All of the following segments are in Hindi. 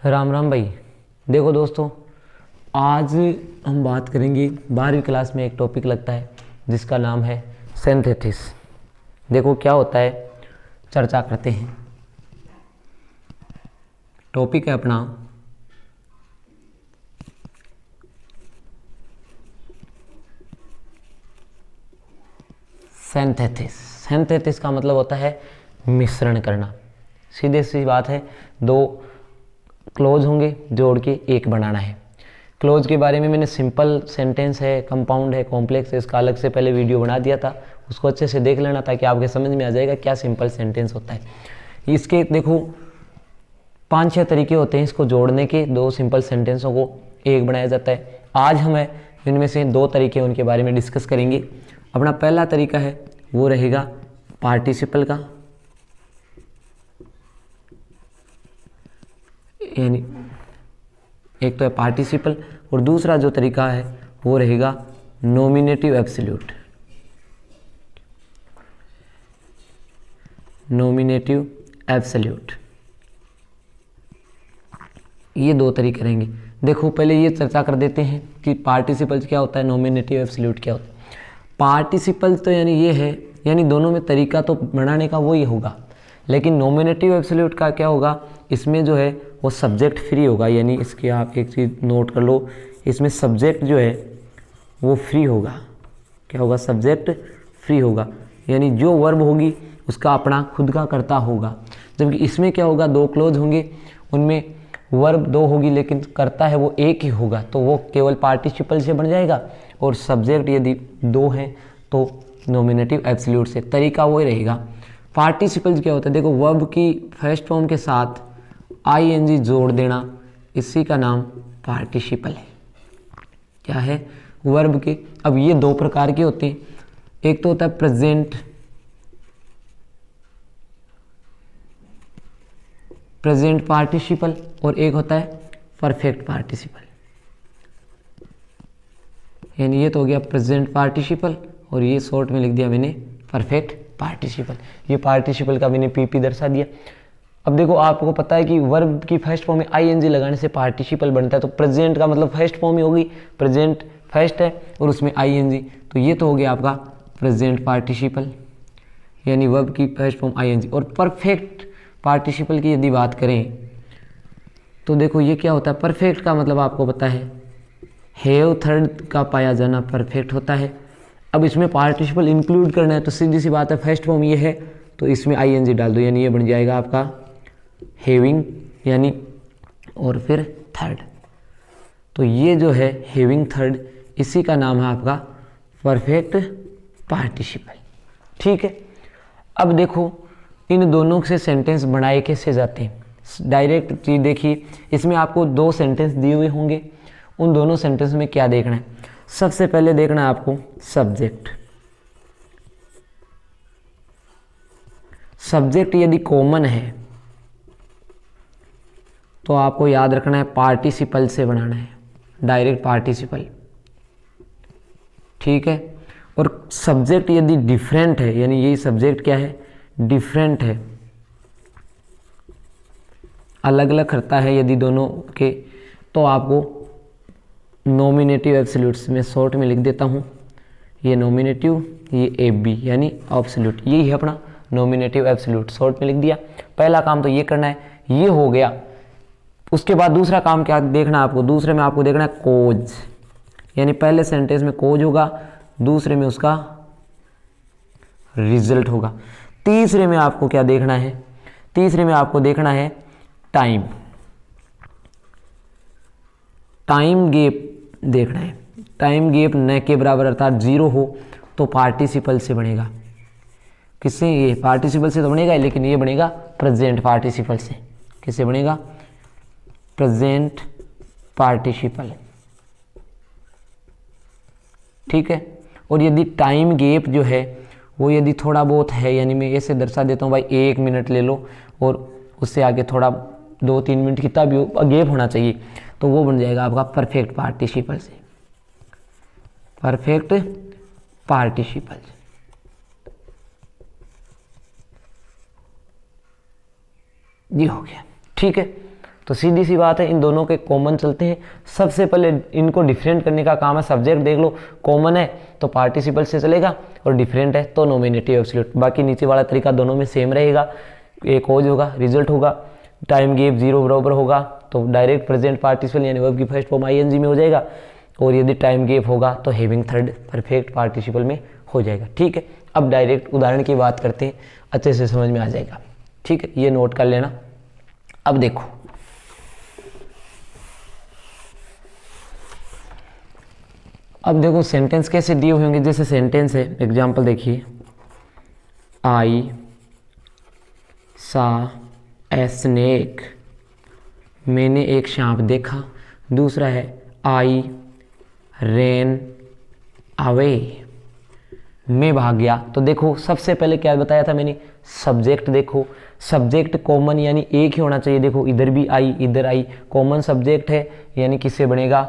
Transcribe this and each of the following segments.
राम राम भाई। देखो दोस्तों, आज हम बात करेंगे 12वीं क्लास में एक टॉपिक लगता है जिसका नाम है सिंथेसिस। देखो क्या होता है, चर्चा करते हैं। टॉपिक है अपना सिंथेसिस। सिंथेसिस का मतलब होता है मिश्रण करना। सीधे सी बात है, दो क्लोज होंगे, जोड़ के एक बनाना है। क्लोज के बारे में मैंने सिंपल सेंटेंस है, कंपाउंड है, कॉम्प्लेक्स है, इसका अलग से पहले वीडियो बना दिया था, उसको अच्छे से देख लेना ताकि आपके समझ में आ जाएगा क्या सिंपल सेंटेंस होता है। इसके देखो 5-6 तरीके होते हैं इसको जोड़ने के, दो सिंपल सेंटेंसों को एक बनाया जाता है। आज हमें इनमें से 2 तरीके उनके बारे में डिस्कस करेंगे। अपना पहला तरीका है वो रहेगा पार्टिसिपल का, यानी एक तो है पार्टिसिपल और दूसरा जो तरीका है वो रहेगा नॉमिनेटिव एब्सोल्यूट। नॉमिनेटिव एब्सोल्यूट, ये 2 तरीके रहेंगे। देखो पहले ये चर्चा कर देते हैं कि पार्टिसिपल क्या होता है, नॉमिनेटिव एब्सोल्यूट क्या होता है। पार्टिसिपल तो यानी ये है, यानी दोनों में तरीका तो बनाने का वही होगा, लेकिन नॉमिनेटिव एब्सोल्यूट का क्या होगा, इसमें जो है वो सब्जेक्ट फ्री होगा। यानी इसकी आप एक चीज़ नोट कर लो, इसमें सब्जेक्ट जो है वो फ्री होगा। क्या होगा, सब्जेक्ट फ्री होगा, यानी जो वर्ब होगी उसका अपना खुद का कर्ता होगा। जबकि इसमें क्या होगा, 2 क्लोज होंगे, उनमें वर्ब 2 होगी लेकिन कर्ता है वो एक ही होगा, तो वो केवल पार्टिसिपल से बन जाएगा। और सब्जेक्ट यदि 2 हैं तो नॉमिनेटिव एब्सोल्यूट से। तरीका वही रहेगा। पार्टिसिपल क्या होता है, देखो वर्ब की फर्स्ट फॉर्म के साथ आईएनजी जोड़ देना, इसी का नाम पार्टिसिपल है। क्या है, वर्ब के। अब ये 2 प्रकार के होते हैं, एक तो होता है प्रेजेंट पार्टिसिपल और एक होता है परफेक्ट पार्टिसिपल। यानी ये तो हो गया प्रेजेंट पार्टिसिपल और ये शॉर्ट में लिख दिया मैंने परफेक्ट पार्टिसिपल। ये पार्टिसिपल का मैंने पीपी दर्शा दिया। अब देखो आपको पता है कि वर्ब की फर्स्ट फॉर्म में आईएनजी लगाने से पार्टिसिपल बनता है, तो प्रेजेंट का मतलब फर्स्ट फॉर्म ही होगी, प्रेजेंट फर्स्ट है और उसमें आईएनजी, तो ये तो हो गया आपका प्रेजेंट पार्टिसिपल, यानी वर्ब की फर्स्ट फॉर्म आईएनजी। और परफेक्ट पार्टिसिपल की यदि बात करें तो देखो ये क्या होता है, परफेक्ट का मतलब आपको पता है हैव थर्ड का पाया जाना परफेक्ट होता है। अब इसमें पार्टिसिपल इंक्लूड करना है तो सीधी सी बात है, फर्स्ट फॉर्म ये है तो इसमें आईएनजी डाल दो, यानी ये बन जाएगा आपका हैविंग, यानी और फिर थर्ड। तो ये जो है हैविंग थर्ड, इसी का नाम है आपका परफेक्ट पार्टिसिपल। ठीक है। अब देखो इन दोनों से सेंटेंस बनाए कैसे जाते हैं, डायरेक्ट चीज देखिए। इसमें आपको 2 सेंटेंस दिए हुए होंगे, उन दोनों सेंटेंस में क्या देखना है, सबसे पहले देखना है आपको सब्जेक्ट। सब्जेक्ट यदि कॉमन है तो आपको याद रखना है पार्टिसिपल से बनाना है, डायरेक्ट पार्टिसिपल। ठीक है। और सब्जेक्ट यदि डिफरेंट है, यानी ये सब्जेक्ट क्या है, डिफरेंट है, अलग अलग करता है यदि दोनों के, तो आपको नॉमिनेटिव एब्सोल्यूट्स में शॉर्ट में लिख देता हूँ, ये नॉमिनेटिव, ये एबी यानी एब्सोल्यूट, यही है अपना नॉमिनेटिव एब्सोल्यूट, शॉर्ट में लिख दिया। पहला काम तो ये करना है, ये हो गया। उसके बाद दूसरा काम क्या देखना है आपको, दूसरे में आपको देखना है कोज, यानी पहले सेंटेंस में कोज होगा, दूसरे में उसका रिजल्ट होगा। तीसरे में आपको क्या देखना है, तीसरे में आपको देखना है टाइम, टाइम गैप देखना है। टाइम गैप न के बराबर अर्थात 0 हो तो पार्टिसिपल से बनेगा। किससे, ये पार्टिसिपल से तो बनेगा, लेकिन ये बनेगा प्रेजेंट पार्टिसिपल से। किससे बनेगा, प्रेजेंट पार्टिसिपल। ठीक है। और यदि टाइम गैप जो है वो यदि थोड़ा बहुत है, यानी मैं ऐसे दर्शा देता हूँ भाई 1 मिनट ले लो और उससे आगे थोड़ा 2-3 मिनट कितना भी गैप होना चाहिए, तो वो बन जाएगा आपका परफेक्ट पार्टिसिपल से। परफेक्ट पार्टिसिपल, ये हो गया। ठीक है। तो सीधी सी बात है, इन दोनों के कॉमन चलते हैं। सबसे पहले इनको डिफरेंट करने का काम है। सब्जेक्ट देख लो, कॉमन है तो पार्टिसिपल से चलेगा और डिफरेंट है तो नॉमिनेटिव एब्सोल्यूट। बाकी नीचे वाला तरीका दोनों में सेम रहेगा। एक कॉज होगा, रिजल्ट होगा, टाइम गैप 0 बराबर होगा तो डायरेक्ट प्रेजेंट पार्टिसिपल यानी वर्ब की फर्स्ट फॉर्म आईएनजी में हो जाएगा, और यदि टाइम गैप होगा तो हैविंग थर्ड परफेक्ट पार्टिसिपल में हो जाएगा। ठीक है, अब डायरेक्ट उदाहरण की बात करते हैं, अच्छे से समझ में आ जाएगा। ठीक है, ये नोट कर लेना। अब देखो, सेंटेंस कैसे दिए हुए होंगे। जैसे सेंटेंस है, एग्जाम्पल देखिए, आई सा ए स्नेक, मैंने एक सांप देखा। दूसरा है आई रेन अवे, मैं भाग गया। तो देखो सबसे पहले क्या बताया था मैंने, सब्जेक्ट। देखो सब्जेक्ट कॉमन यानी एक ही होना चाहिए। देखो इधर भी आई, इधर आई, कॉमन सब्जेक्ट है यानी किससे बनेगा,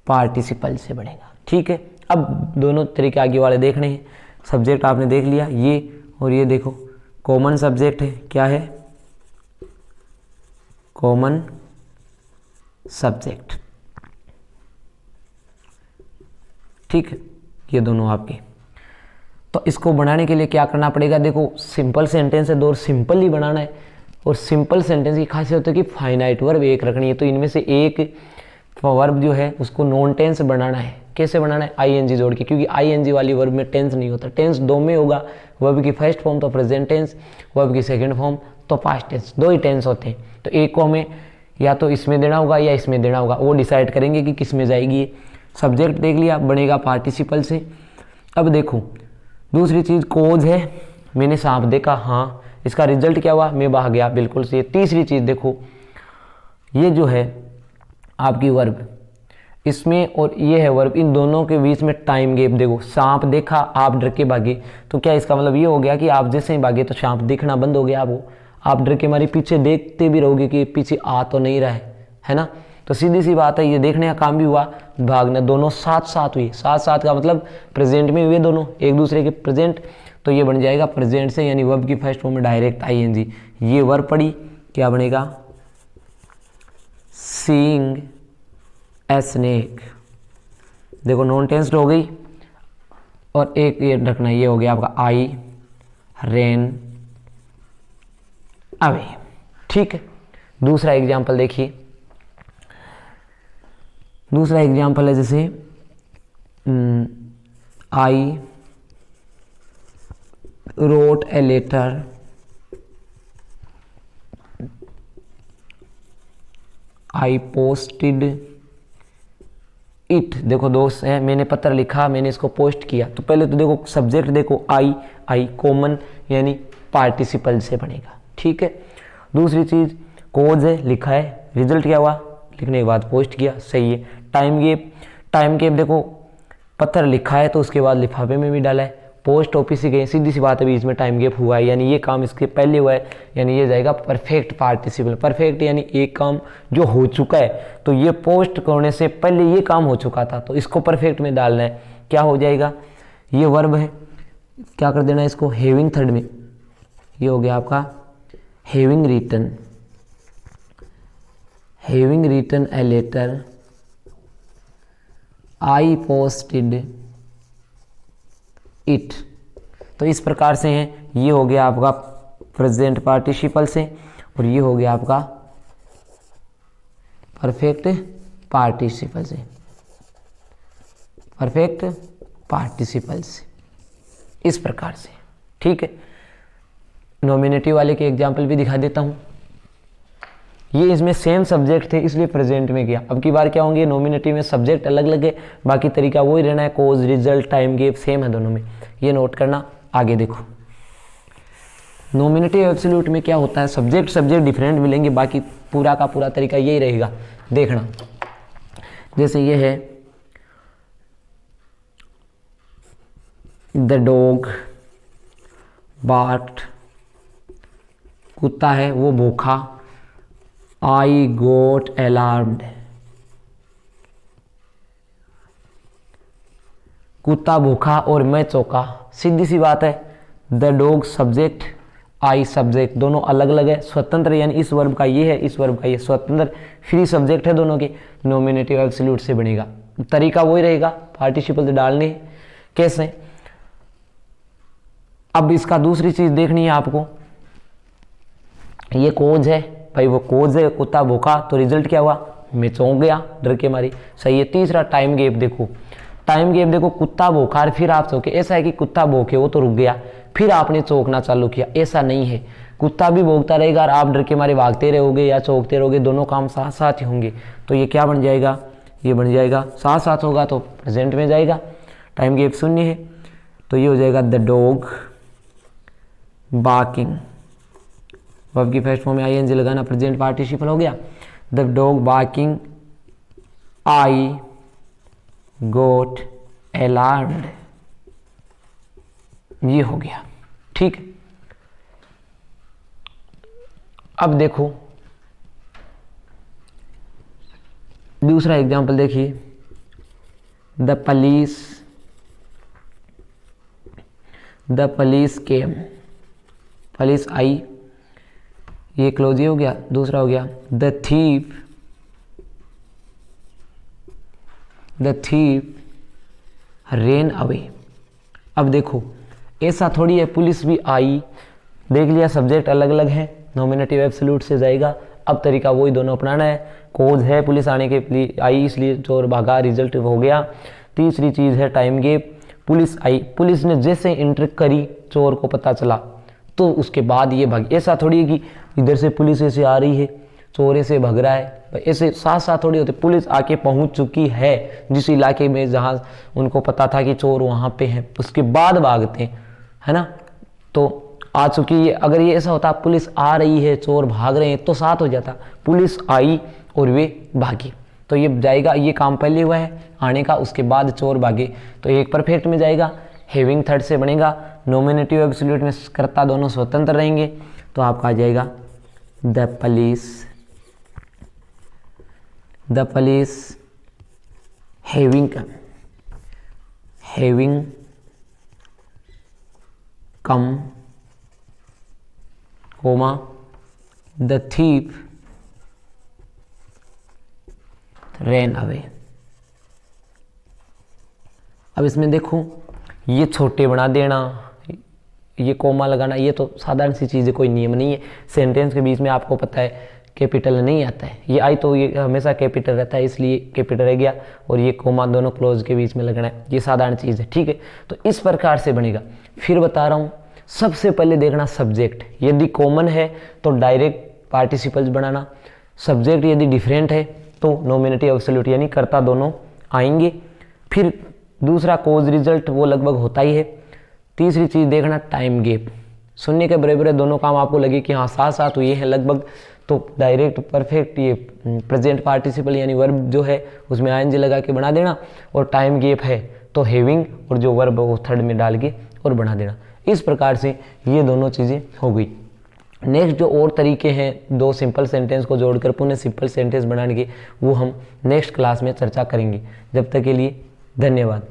पार्टिसिपल से बनेगा। ठीक है, अब दोनों तरीके आगे वाले देखने हैं। सब्जेक्ट आपने देख लिया, ये और ये देखो कॉमन सब्जेक्ट है। क्या है, कॉमन सब्जेक्ट। ठीक है, ये दोनों आपके। तो इसको बनाने के लिए क्या करना पड़ेगा, देखो सिंपल सेंटेंस है, दो सिंपल ही बनाना है। और सिंपल सेंटेंस की खासियत है कि फाइनाइट वर्ब एक रखनी है। तो इनमें से एक वर्ब जो है उसको नॉन टेंस बनाना है। कैसे बनाना है, आईएनजी जोड़ के, क्योंकि आईएनजी वाली वर्ब में टेंस नहीं होता। टेंस दो में होगा, वर्ब की फर्स्ट फॉर्म तो प्रेजेंट टेंस, वर्ब की सेकंड फॉर्म तो पास्ट टेंस, दो ही टेंस होते हैं। तो एक को हमें या तो इसमें देना होगा या इसमें देना होगा, वो डिसाइड करेंगे कि किस में जाएगी। सब्जेक्ट देख लिया, बनेगा पार्टिसिपल से। अब देखो दूसरी चीज़ कोज है, मैंने सांप देखा, हाँ, इसका रिजल्ट क्या हुआ, मैं भाग गया, बिल्कुल सही। तीसरी चीज़ देखो, ये जो है आपकी वर्ब, इसमें और ये है वर्ब, इन दोनों के बीच में टाइम गैप देखो। सांप देखा, आप डर के भागे, तो क्या इसका मतलब ये हो गया कि आप जैसे ही भागे तो सांप दिखना बंद हो गया आपको। आप डर के मारे पीछे देखते भी रहोगे कि पीछे आ तो नहीं रहा है ना। तो सीधी सी बात है, ये देखने का काम भी हुआ, भागना, दोनों साथ साथ हुई। साथ साथ का मतलब प्रेजेंट में हुए दोनों एक दूसरे के प्रेजेंट। तो ये बन जाएगा प्रेजेंट से यानी वर्ब की फर्स्ट फॉर्म में डायरेक्ट आईएनजी। ये वर्ब पड़ी, क्या बनेगा, सीइंग ए स्नेक। देखो नॉन टेंस्ड हो गई, और एक ये रखना, ये हो गया आपका आई रेन अवे। ठीक है, दूसरा एग्जाम्पल देखिए। दूसरा एग्जाम्पल है जैसे I wrote a letter I posted it. देखो दोस्त है, मैंने पत्र लिखा, मैंने इसको पोस्ट किया। तो पहले तो देखो सब्जेक्ट देखो, आई कॉमन यानी पार्टिसिपल से बनेगा। ठीक है, दूसरी चीज कोज है, लिखा है, रिजल्ट क्या हुआ, लिखने के बाद पोस्ट किया, सही है। टाइम गैप देखो, पत्र लिखा है तो उसके बाद लिफाफे में भी डाला है, पोस्ट ऑफिस से गए, सीधी सी बात है, बीच में टाइम गैप हुआ है यानी ये काम इसके पहले हुआ है, यानी ये जाएगा परफेक्ट पार्टिसिपल। परफेक्ट यानी एक काम जो हो चुका है, तो ये पोस्ट करने से पहले ये काम हो चुका था, तो इसको परफेक्ट में डालना है। क्या हो जाएगा, ये वर्ब है, क्या कर देना है इसको हैविंग थर्ड में, ये हो गया आपका having written a letter I posted it. तो इस प्रकार से है, ये हो गया आपका प्रेजेंट पार्टिसिपल से, और ये हो गया आपका परफेक्ट पार्टिसिपल से। परफेक्ट पार्टिसिपल से इस प्रकार से। ठीक है, नॉमिनेटिव वाले के एग्जाम्पल भी दिखा देता हूं। ये इसमें सेम सब्जेक्ट थे इसलिए प्रेजेंट में किया। अब की बार क्या होंगे, नॉमिनेटिव में सब्जेक्ट अलग अलग है, बाकी तरीका वही रहना है, कोज रिजल्ट टाइम गैप सेम है दोनों में, ये नोट करना। आगे देखो, नॉमिनेटिव एब्सोल्यूट में क्या होता है, सब्जेक्ट डिफरेंट मिलेंगे, बाकी पूरा का पूरा तरीका यही रहेगा। देखना, जैसे ये है द डॉग बार्क्ड, कुत्ता है वो भूखा, आई गोट अलार्म्ड, कुत्ता भूखा और मैं चौंका। सीधी सी बात है, the dog subject, I subject, दोनों अलग अलग है। स्वतंत्र यानी इस वर्ब का ये है, इस वर्ब का ये, स्वतंत्र फ्री सब्जेक्ट है दोनों के, नॉमिनेटिव एब्सोल्यूट से बनेगा। तरीका वही रहेगा पार्टिसिपल से डालने। कैसे, अब इसका दूसरी चीज देखनी है आपको, ये कोज है भाई, वो कोज है कुत्ता भूखा, तो रिजल्ट क्या हुआ, मैं चौंक गया डर के मारी, सही है। तीसरा टाइम गैप देखो, टाइम गैप देखो, कुत्ता भूखा फिर आप चौंके, ऐसा है कि कुत्ता भूखे वो तो रुक गया, फिर आपने चौंकना चालू किया, ऐसा नहीं है। कुत्ता भी भौंकता रहेगा और आप डर के मारे भागते रहोगे या चौंकते रहोगे, दोनों काम साथ साथ ही होंगे। तो ये क्या बन जाएगा, ये बन जाएगा, साथ साथ होगा तो प्रेजेंट में जाएगा, टाइम गैप शून्य है, तो ये हो जाएगा द डॉग बार्किंग। वर्ब की फर्स्ट फॉर्म में आईएनजी लगाना, प्रेजेंट पार्टिसिपल हो गया। The dog barking I got alarmed, ये हो गया, ठीक। अब देखो दूसरा एग्जांपल देखिए, द पुलिस केम, पुलिस आई, ये क्लोज हो गया। दूसरा हो गया द थीप रेन अवे। अब देखो ऐसा थोड़ी है, पुलिस भी आई, देख लिया सब्जेक्ट अलग अलग है, नॉमिनेटिव एब्सोल्यूट से जाएगा। अब तरीका वही दोनों अपनाना है, कोज है पुलिस आने के लिए आई इसलिए चोर भागा, रिजल्ट हो गया। तीसरी चीज है टाइम गैप, पुलिस आई, पुलिस ने जैसे एंटर करी चोर को पता चला तो उसके बाद ये भागी। ऐसा थोड़ी है कि इधर से पुलिस ऐसे आ रही है चोर ऐसे भाग रहा है, ऐसे साथ साथ थोड़ी होते, पुलिस आके पहुंच चुकी है जिस इलाके में जहां उनको पता था कि चोर वहां पे है, उसके बाद भागते हैं, है ना। तो आ चुकी है, अगर ये ऐसा होता पुलिस आ रही है चोर भाग रहे हैं तो साथ हो जाता, पुलिस आई और वे भागी, तो ये जाएगा, ये काम पहले हुआ है आने का, उसके बाद चोर भागे, तो एक परफेक्ट में जाएगा। हैविंग थर्ड से बनेगा, नॉमिनेटिव एब्सोल्यूट में कर्ता दोनों स्वतंत्र रहेंगे, तो आपका आ जाएगा the police having come comma the thief ran away. अब इसमें देखो ये छोटे बना देना, ये कोमा लगाना, ये तो साधारण सी चीज़ है, कोई नियम नहीं है। सेंटेंस के बीच में आपको पता है कैपिटल नहीं आता है, ये आई तो ये हमेशा कैपिटल रहता है इसलिए कैपिटल रह गया, और ये कोमा दोनों क्लोज के बीच में लगना है, ये साधारण चीज़ है, ठीक है। तो इस प्रकार से बनेगा। फिर बता रहा हूँ, सबसे पहले देखना सब्जेक्ट, यदि कॉमन है तो डायरेक्ट पार्टिसिपल्स बनाना, सब्जेक्ट यदि डिफरेंट है तो नॉमिनेटिव एब्सोल्यूट यानी कर्ता दोनों आएंगे। फिर दूसरा कोज रिजल्ट वो लगभग होता ही है। तीसरी चीज़ देखना टाइम गैप, सुनने के बराबर है, दोनों काम आपको लगे कि हाँ साथ साथ हुए हैं लगभग, तो डायरेक्ट परफेक्ट ये प्रेजेंट पार्टिसिपल यानी वर्ब जो है उसमें आईएनजी लगा के बना देना, और टाइम गैप है तो हैविंग और जो वर्ब वो थर्ड में डाल के और बना देना। इस प्रकार से ये दोनों चीज़ें हो गई। नेक्स्ट जो और तरीके हैं दो सिंपल सेंटेंस को जोड़कर पुनः सिंपल सेंटेंस बनाने के, वो हम नेक्स्ट क्लास में चर्चा करेंगे। जब तक के लिए धन्यवाद।